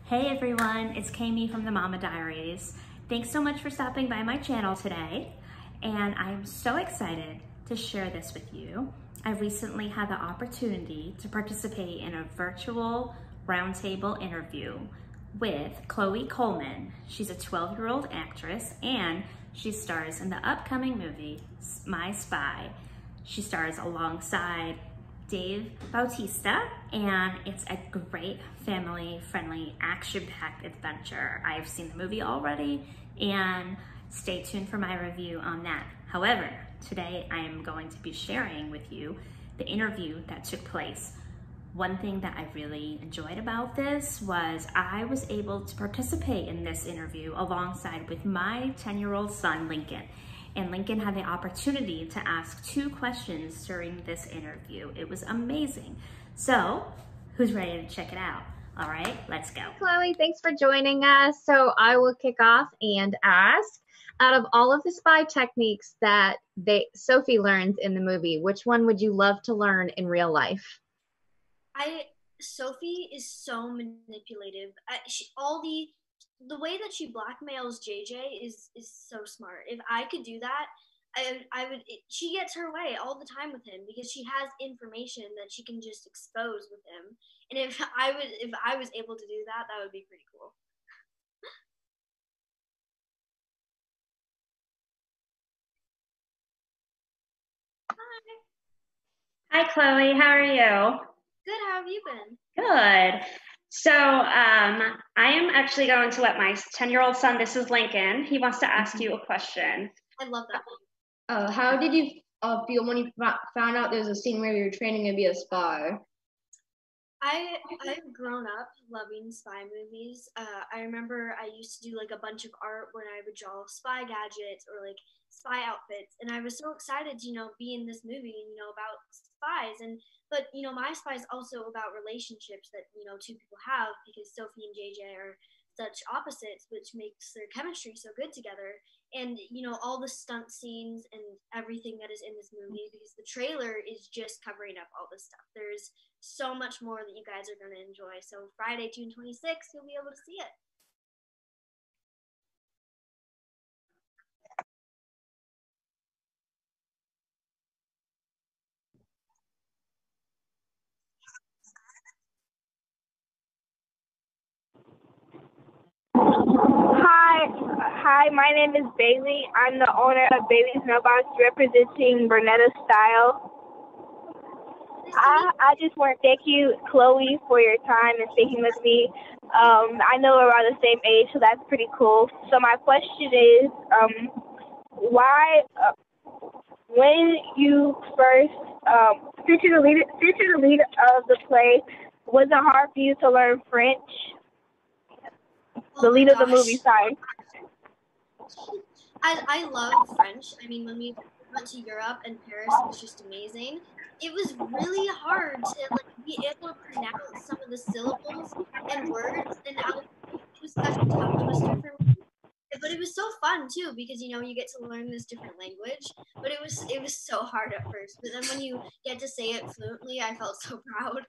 Hey everyone, it's Kami from the Mama Diaries. Thanks so much for stopping by my channel today, and I'm so excited to share this with you. I recently had the opportunity to participate in a virtual roundtable interview with Chloe Coleman. She's a 12-year-old actress and she stars in the upcoming movie, My Spy. She stars alongside Dave Bautista, and it's a great family-friendly, action-packed adventure. I've seen the movie already, and stay tuned for my review on that. However, today I am going to be sharing with you the interview that took place. One thing that I really enjoyed about this was I was able to participate in this interview alongside with my 10-year-old son, Lincoln. And Lincoln had the opportunity to ask 2 questions during this interview. It was amazing. So, who's ready to check it out? All right, let's go. Chloe, thanks for joining us. So I will kick off and ask, out of all of the spy techniques that Sophie learns in the movie, which one would you love to learn in real life? Sophie is so manipulative. The way that she blackmails JJ is so smart. If I could do that, I would. She gets her way all the time with him because she has information that she can just expose with him. And if I was able to do that, that would be pretty cool. Hi, Chloe, how are you? Good, how have you been? Good. So I am actually going to let my 10-year-old son, this is Lincoln, he wants to ask you a question. I love that. How did you feel when you found out there's a scene where you're training to be a spy? I've grown up loving spy movies. I remember I used to do like a bunch of art when I would draw spy gadgets or like spy outfits, and I was so excited to be in this movie and about spies. But My Spy is also about relationships that 2 people have, because Sophie and JJ are such opposites, which makes their chemistry so good together. And all the stunt scenes and everything that is in this movie, because the trailer is just covering up all this stuff. There's so much more that you guys are going to enjoy. So Friday, June 26th, you'll be able to see it. Hi, my name is Bailey. I'm the owner of Bailey's Mailbox, representing Bernetta Style. I just want to thank you, Chloe, for your time and speaking with me. I know we're around the same age, so that's pretty cool. So my question is, when you first, since you're the leader of the play, was it hard for you to learn French? The lead of the movie, sorry. I love French. I mean, when we went to Europe and Paris, it was just amazing. It was really hard to be able to pronounce some of the syllables and words, and it was such a tongue twister for me. But it was so fun too, because you get to learn this different language. But it was so hard at first. But then when you get to say it fluently, I felt so proud.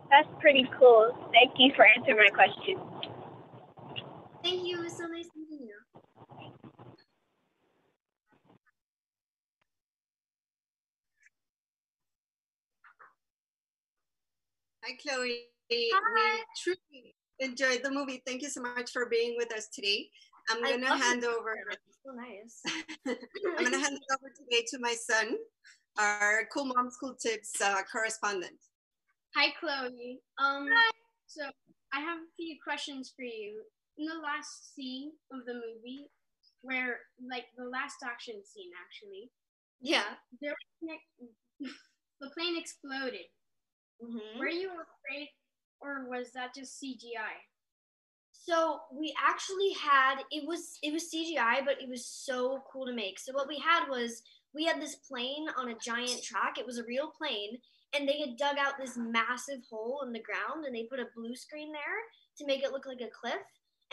That's pretty cool. Thank you for answering my question. Thank you. It was so nice meeting you. Hi, Chloe. Hi. We truly enjoyed the movie. Thank you so much for being with us today. I'm going to hand over. So nice. I'm going to hand it over today to my son, our Cool Mom School Tips correspondent. Hi, Chloe. Hi. So I have a few questions for you. In the last scene of the movie, where the last action scene, actually, Yeah. The plane exploded. Mm-hmm. Were you afraid, or was that just CGI? So we actually it was CGI, but it was so cool to make. So what we had this plane on a giant track. It was a real plane, and they had dug out this massive hole in the ground, and they put a blue screen there to make it look like a cliff.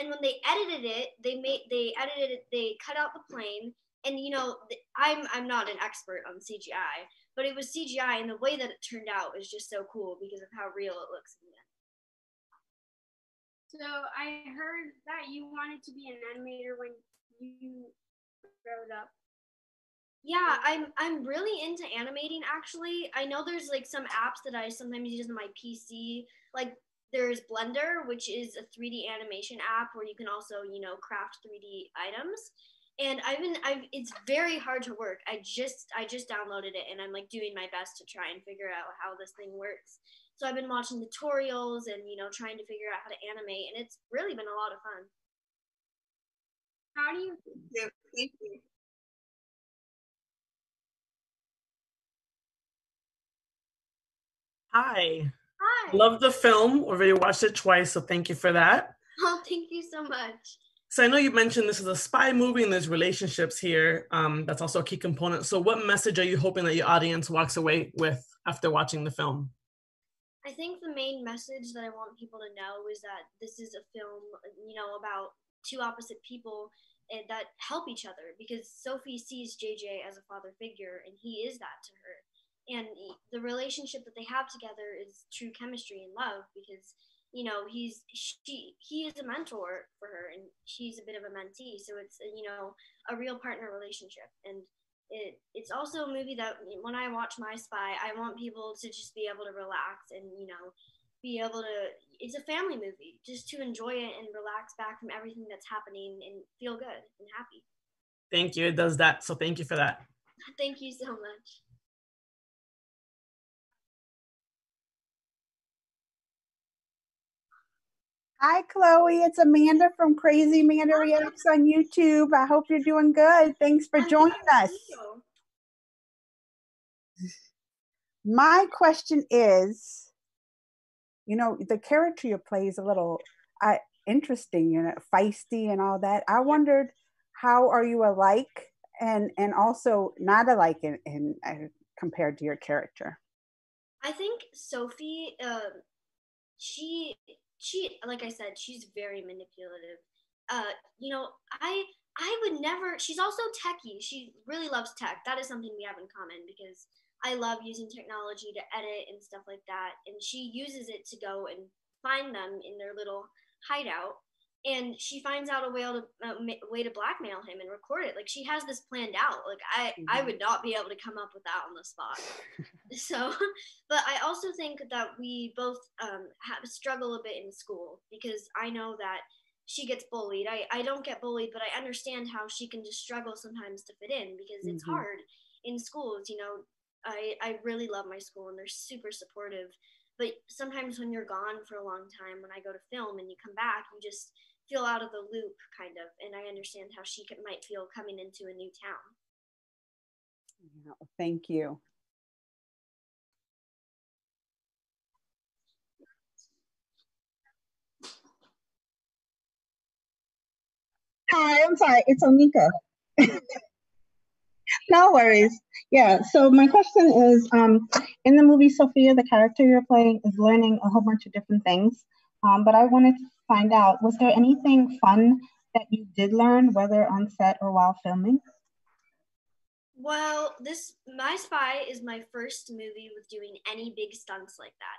And when they edited it, they cut out the plane. And I'm not an expert on CGI, but it was CGI, and the way that it turned out was just so cool because of how real it looks in the end. So I heard that you wanted to be an animator when you growed up. Yeah, I'm really into animating actually. I know there's like some apps that I sometimes use on my PC. Like there's Blender, which is a 3D animation app where you can also, craft 3D items. And it's very hard to work. I just downloaded it and I'm like doing my best to try and figure out how this thing works. So I've been watching tutorials and, trying to figure out how to animate, and it's really been a lot of fun. How do you Thank you. Hi. Hi. Love the film. Already watched it twice, so thank you for that. Oh, thank you so much. So I know you mentioned this is a spy movie and there's relationships here. That's also a key component. So what message are you hoping that your audience walks away with after watching the film? I think the main message that I want people to know is that this is a film, about two opposite people that help each other, because Sophie sees JJ as a father figure and he is that to her. And the relationship that they have together is true chemistry and love, because he is a mentor for her and she's a bit of a mentee, so it's a real partner relationship. And it's also a movie that when I watch My Spy, I want people to just be able to relax and be able to, it's a family movie, just to enjoy it and relax back from everything that's happening and feel good and happy. Thank you. It does that. So thank you for that. Thank you so much. Hi, Chloe. It's Amanda from Crazy Amanda Reacts on YouTube. I hope you're doing good. Thanks for joining us. My question is, the character you play is a little interesting, feisty and all that. I wondered, how are you alike and also not alike in compared to your character? I think Sophie, she like I said, she's very manipulative. I would never, she's also techie. She really loves tech. That is something we have in common, because I love using technology to edit and stuff like that, and she uses it to go and find them in their little hideout, and she finds out a way to blackmail him and record it. Like, she has this planned out. Like, I would not be able to come up with that on the spot. So, but I also think that we both struggle a bit in school, because I know that she gets bullied. I don't get bullied, but I understand how she can just struggle sometimes to fit in, because it's hard in schools. I really love my school and they're super supportive. But sometimes when you're gone for a long time, when I go to film and you come back, you just feel out of the loop, kind of. And I understand how she might feel coming into a new town. Thank you. Hi, I'm sorry. It's Onika. No worries. Yeah. So my question is, in the movie Sophia, the character you're playing is learning a whole bunch of different things. But I wanted to find out, was there anything fun that you did learn, whether on set or while filming? Well, My Spy is my first movie with doing any big stunts like that.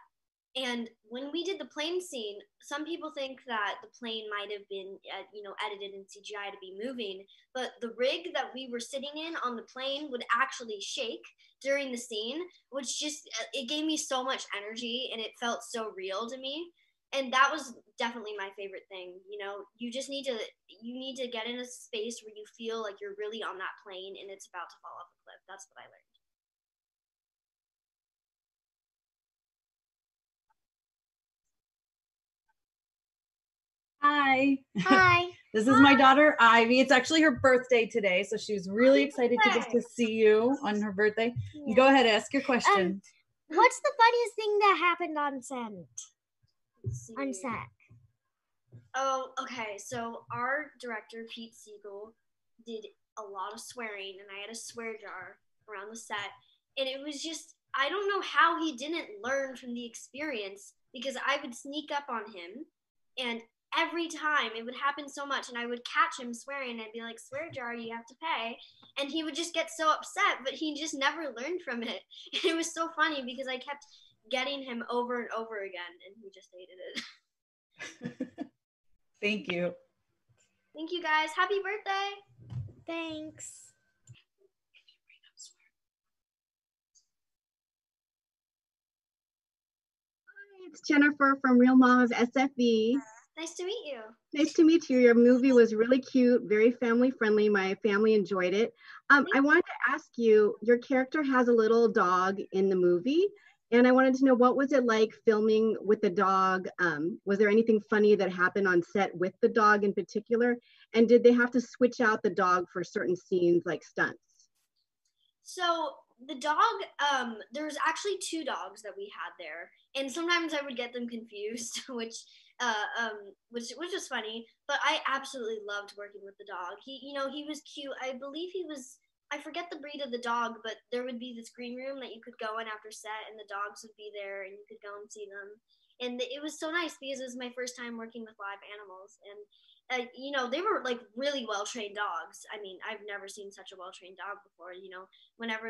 And when we did the plane scene, some people think that the plane might have been, edited in CGI to be moving, but the rig that we were sitting in on the plane would actually shake during the scene, which it gave me so much energy and it felt so real to me. And that was definitely my favorite thing. You just need to get in a space where you feel like you're really on that plane and it's about to fall off a cliff. That's what I learned. Hi. Hi. This is my daughter, Ivy. It's actually her birthday today, so she's really excited to get to see you on her birthday. Yeah. Go ahead, ask your question. What's the funniest thing that happened on set? Oh, okay. So our director, Pete Siegel, did a lot of swearing, and I had a swear jar around the set. And it was just, I don't know how he didn't learn from the experience, because I would sneak up on him, and every time it would happen so much, and I would catch him swearing, and I'd be like, swear jar, you have to pay. And he would just get so upset, but he just never learned from it. And it was so funny, because I kept getting him over and over again, and he just hated it. Thank you. Thank you guys. Happy birthday. Thanks. It's Jennifer from Real Mom of SFE. Nice to meet you. Nice to meet you. Your movie was really cute, very family friendly. My family enjoyed it. I wanted to ask you, your character has a little dog in the movie, and I wanted to know, what was it like filming with the dog? Was there anything funny that happened on set with the dog in particular? And did they have to switch out the dog for certain scenes like stunts? So the dog, there was actually 2 dogs that we had there, and sometimes I would get them confused, which was funny. But I absolutely loved working with the dog. He was cute. I believe I forget the breed of the dog, but there would be this green room that you could go in after set, and the dogs would be there, and you could go and see them. And it was so nice because it was my first time working with live animals, and they were like really well-trained dogs. I mean, I've never seen such a well-trained dog before. Whenever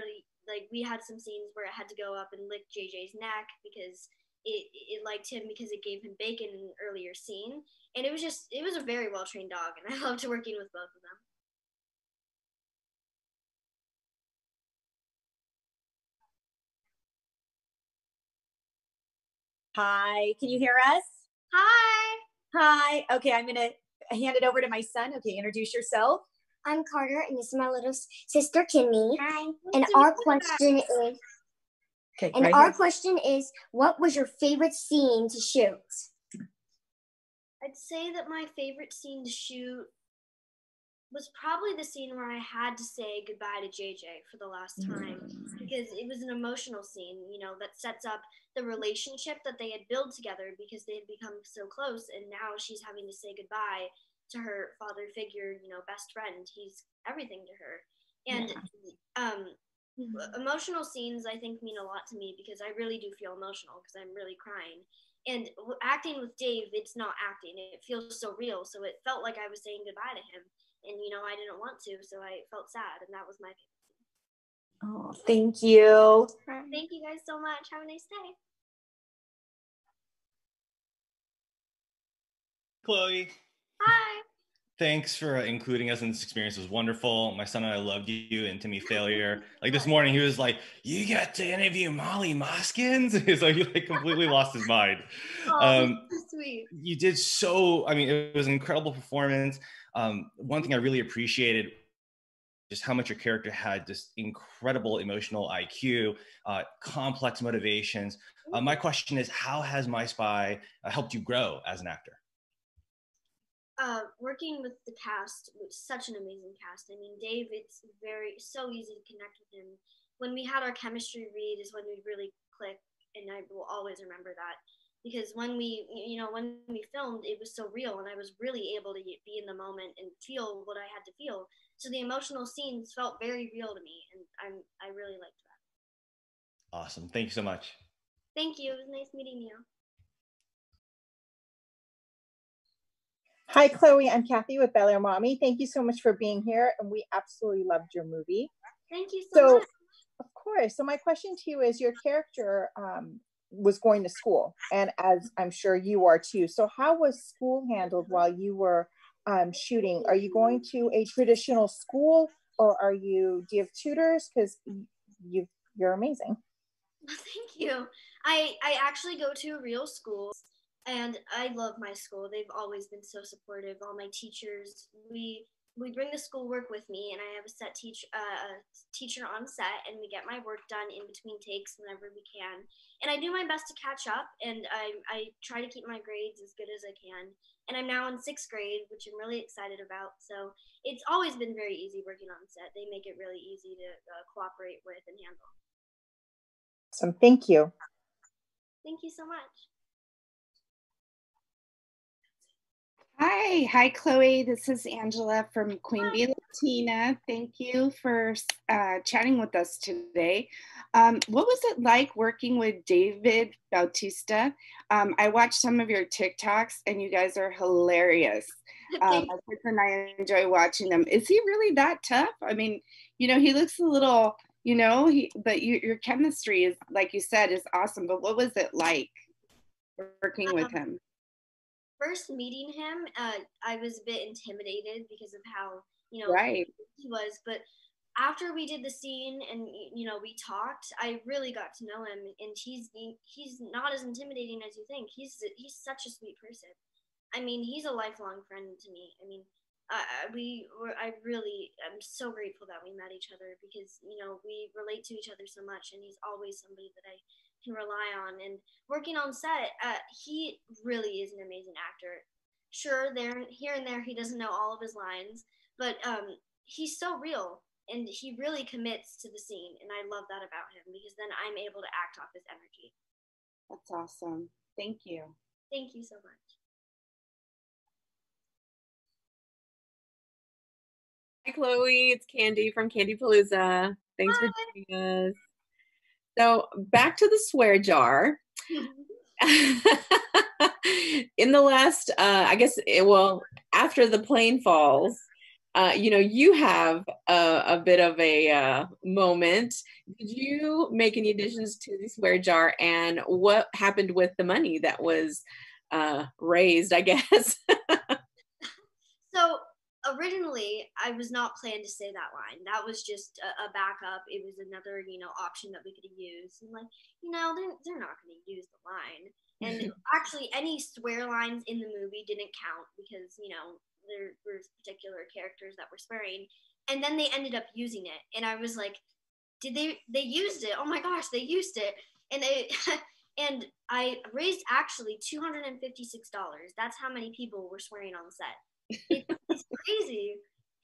we had some scenes where it had to go up and lick JJ's neck because it liked him because it gave him bacon in an earlier scene. And it was a very well-trained dog, and I loved working with both of them. Hi, can you hear us? Hi. Hi. Okay, I'm gonna hand it over to my son. Okay, introduce yourself. I'm Carter, and this is my little sister, Kimmy. Hi. And our question is, question is, what was your favorite scene to shoot? I'd say that my favorite scene to shoot was probably the scene where I had to say goodbye to JJ for the last time, because it was an emotional scene, that sets up the relationship that they had built together because they had become so close, and now she's having to say goodbye to her father figure, best friend. He's everything to her. And emotional scenes, I think, mean a lot to me because I really do feel emotional because I'm really crying. And acting with Dave, it's not acting. It feels so real. So it felt like I was saying goodbye to him. And, I didn't want to, so I felt sad. And that was my favorite scene. Oh, thank you. Thank you guys so much. Have a nice day. Chloe. Hi. Thanks for including us in this experience. It was wonderful. My son and I loved you and Timmy Failure. Like this morning, he was like, "You get to interview Molly Moskins?" So he completely lost his mind. Oh, so sweet. You did so, it was an incredible performance. One thing I really appreciated just how much your character had just incredible emotional IQ, complex motivations. My question is, how has My Spy helped you grow as an actor? Working with the cast was such an amazing cast. I mean, Dave, it's so easy to connect with him. When we had our chemistry read is when we really clicked, and I will always remember that because when we filmed, it was so real, and I was really able to be in the moment and feel what I had to feel. So the emotional scenes felt very real to me, and I really liked that. Awesome. Thank you so much. Thank you. It was nice meeting you. Hi, Chloe. I'm Kathy with Bel Air Mommy. Thank you so much for being here, and we absolutely loved your movie. Thank you so much. Of course. So my question to you is, your character was going to school, and as I'm sure you are too. So how was school handled while you were shooting? Are you going to a traditional school, or do you have tutors? Because you're amazing. Thank you. I actually go to a real school. And I love my school. They've always been so supportive. All my teachers, we bring the schoolwork with me, and I have a teacher on set, and we get my work done in between takes whenever we can. And I do my best to catch up, and I try to keep my grades as good as I can. And I'm now in 6th grade, which I'm really excited about. So it's always been very easy working on set. They make it really easy to cooperate with and handle. So thank you. Thank you so much. Hi, Chloe. This is Angela from Queen Bee Latina. Thank you for chatting with us today. What was it like working with Dave Bautista? I watched some of your TikToks, and you guys are hilarious. My kids and I enjoy watching them. Is he really that tough? I mean, he looks a little, but your chemistry is, like you said, is awesome. But what was it like working with him? first meeting him, I was a bit intimidated because of how, you know, Right. he was. But after we did the scene and, you know, we talked, I really got to know him, and he's not as intimidating as you think. He's such a sweet person. I mean, he's a lifelong friend to me. I mean, I'm so grateful that we met each other, because, you know, we relate to each other so much, and he's always somebody that I can rely on. And working on set, he really is an amazing actor. Sure, here and there he doesn't know all of his lines, but he's so real, and he really commits to the scene, and I love that about him, because then I'm able to act off his energy. That's awesome. Thank you. Thank you so much. Hi, Chloe. It's Candy from Candy Palooza. Thanks for joining us. So back to the swear jar. In the last, after the plane falls, you know, you have a bit of a moment. Did you make any additions to the swear jar, and what happened with the money that was raised, I guess? So originally, I was not planning to say that line. That was just a backup. It was another, you know, option that we could have used. And like, you know, they're not going to use the line. And actually, any swear lines in the movie didn't count, because, you know, there were particular characters that were swearing. And then they ended up using it. And I was like, they used it. Oh my gosh, they used it. And and I raised actually $256. That's how many people were swearing on the set. It's crazy.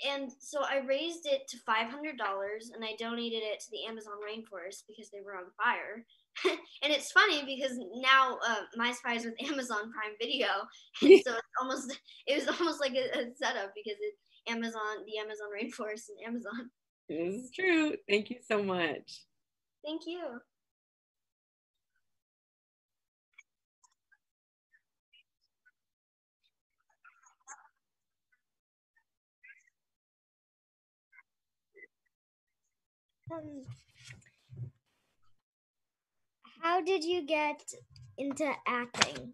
And so I raised it to $500, and I donated it to the Amazon rainforest because they were on fire. And it's funny because now My Spy is with Amazon Prime Video, and so it was almost like a setup, because it's the Amazon rainforest, and Amazon. This is true. Thank you so much. Thank you. How did you get into acting?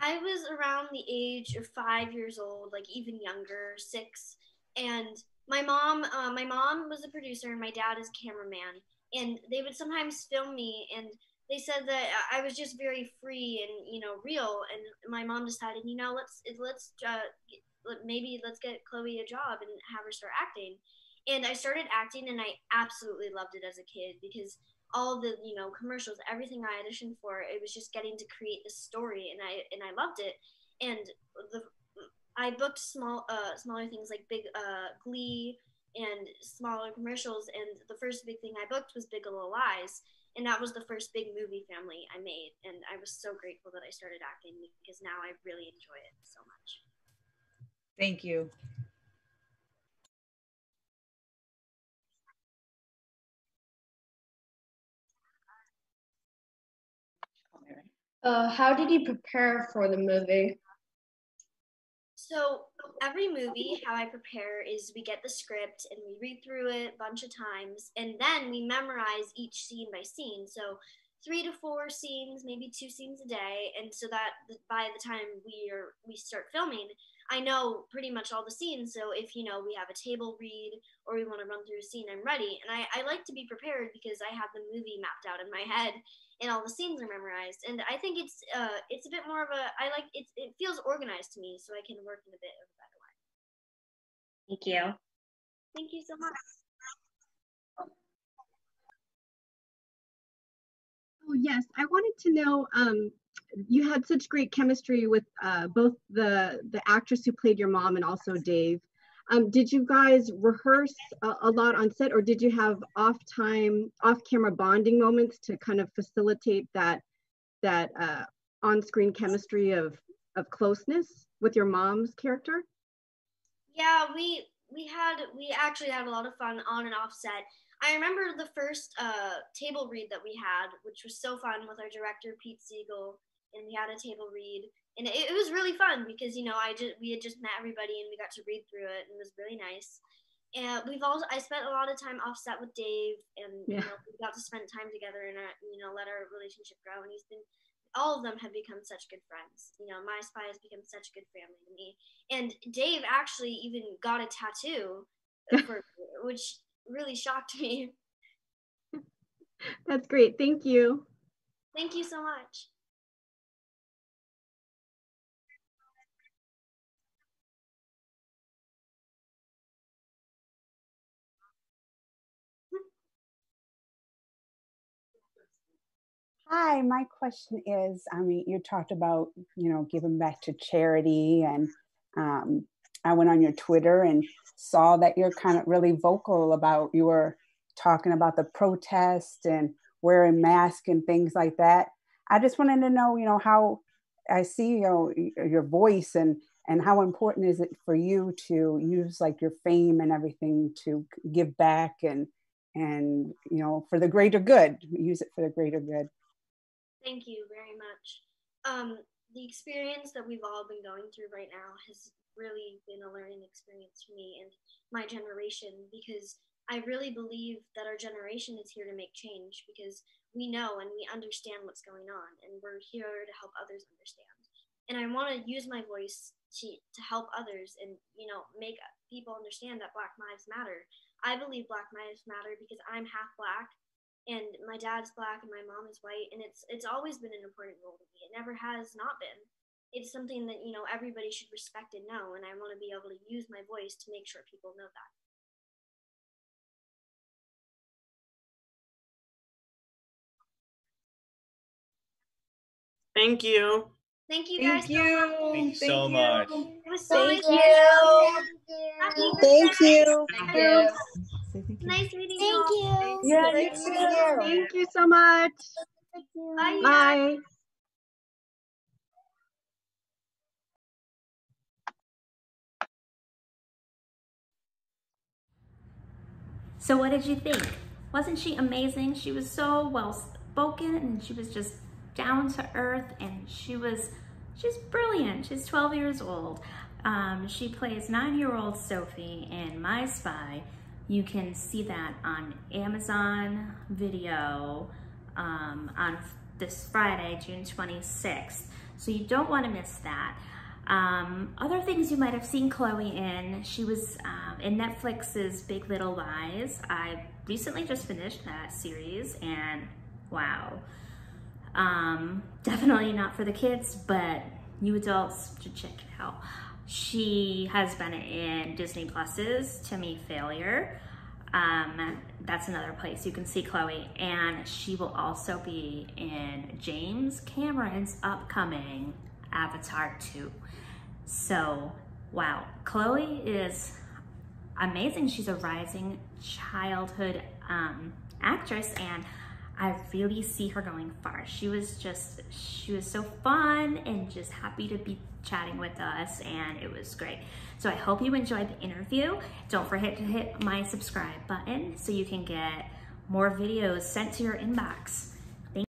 I was around the age of 5 years old, like even younger, 6. And my mom was a producer, and my dad is a cameraman. And they would sometimes film me, and they said that I was just very free and, you know, real. And my mom decided, you know, maybe let's get Chloe a job and have her start acting. And I started acting, and I absolutely loved it as a kid, because all the, you know, commercials, everything I auditioned for, it was just getting to create this story, and I loved it. And I booked smaller things like big Glee and smaller commercials, and the first big thing I booked was Big Little Lies, and that was the first big movie family I made, and I was so grateful that I started acting, because now I really enjoy it so much. Thank you. How did you prepare for the movie? So every movie, how I prepare is we get the script and we read through it a bunch of times, and then we memorize each scene by scene. So 3 to 4 scenes, maybe 2 scenes a day, and so that by the time we start filming, I know pretty much all the scenes. So if, you know, we have a table read or we want to run through a scene, I'm ready. And I like to be prepared because I have the movie mapped out in my head and all the scenes are memorized. And I think it's a bit more of it feels organized to me, so I can work in a bit of a better way. Thank you. Thank you so much. Oh, yes. I wanted to know, you had such great chemistry with both the actress who played your mom and also Dave. Did you guys rehearse a lot on set, or did you have off-camera bonding moments to kind of facilitate that on-screen chemistry of closeness with your mom's character? Yeah, we actually had a lot of fun on and off set. I remember the first table read that we had, which was so fun, with our director Pete Siegel, and we had a table read, and it was really fun because, you know, we had just met everybody and we got to read through it, and it was really nice. And I spent a lot of time offset with Dave, and you know, we got to spend time together and you know, let our relationship grow. And all of them have become such good friends. You know, my spy has become such a good family to me. And Dave actually even got a tattoo, which really shocked me. That's great. Thank you. Thank you so much. Hi, my question is, I mean, you talked about, giving back to charity, and I went on your Twitter and saw that you're kind of really vocal about, you were talking about the protest and wearing masks and things like that. I just wanted to know, how I see, your voice and how important is it for you to use like your fame and everything to give back and for the greater good, use it for the greater good. Thank you very much. The experience that we've all been going through right now has really been a learning experience for me and my generation, because I really believe that our generation is here to make change, because we know and we understand what's going on, and we're here to help others understand. And I want to use my voice to help others and, make people understand that Black Lives Matter. I believe Black Lives Matter because I'm half Black, and my dad's Black and my mom is white, and it's always been an important role to me. It never has not been. It's something that, everybody should respect and know, and I want to be able to use my voice to make sure people know that. Thank you. Thank you guys so much. Thank you so much. It was so nice. Thank you. Thank you. Nice meeting you all. Thank you. Yeah, Great meeting you. Thank you so much. Bye. Bye. So what did you think? Wasn't she amazing? She was so well spoken, and she was just down to earth, and she's brilliant. She's 12 years old. She plays 9-year-old Sophie in My Spy. You can see that on Amazon Video on this Friday, June 26th. So you don't want to miss that. Other things you might have seen Chloe in, she was in Netflix's Big Little Lies. I recently just finished that series, and wow. Definitely not for the kids, but you adults should check it out. She has been in Disney Plus's To Me Failure. That's another place you can see Chloe, and she will also be in James Cameron's upcoming Avatar 2. So, wow, Chloe is amazing. She's a rising childhood actress, and I really see her going far. She was so fun and just happy to be chatting with us, and it was great. So I hope you enjoyed the interview. Don't forget to hit my subscribe button so you can get more videos sent to your inbox.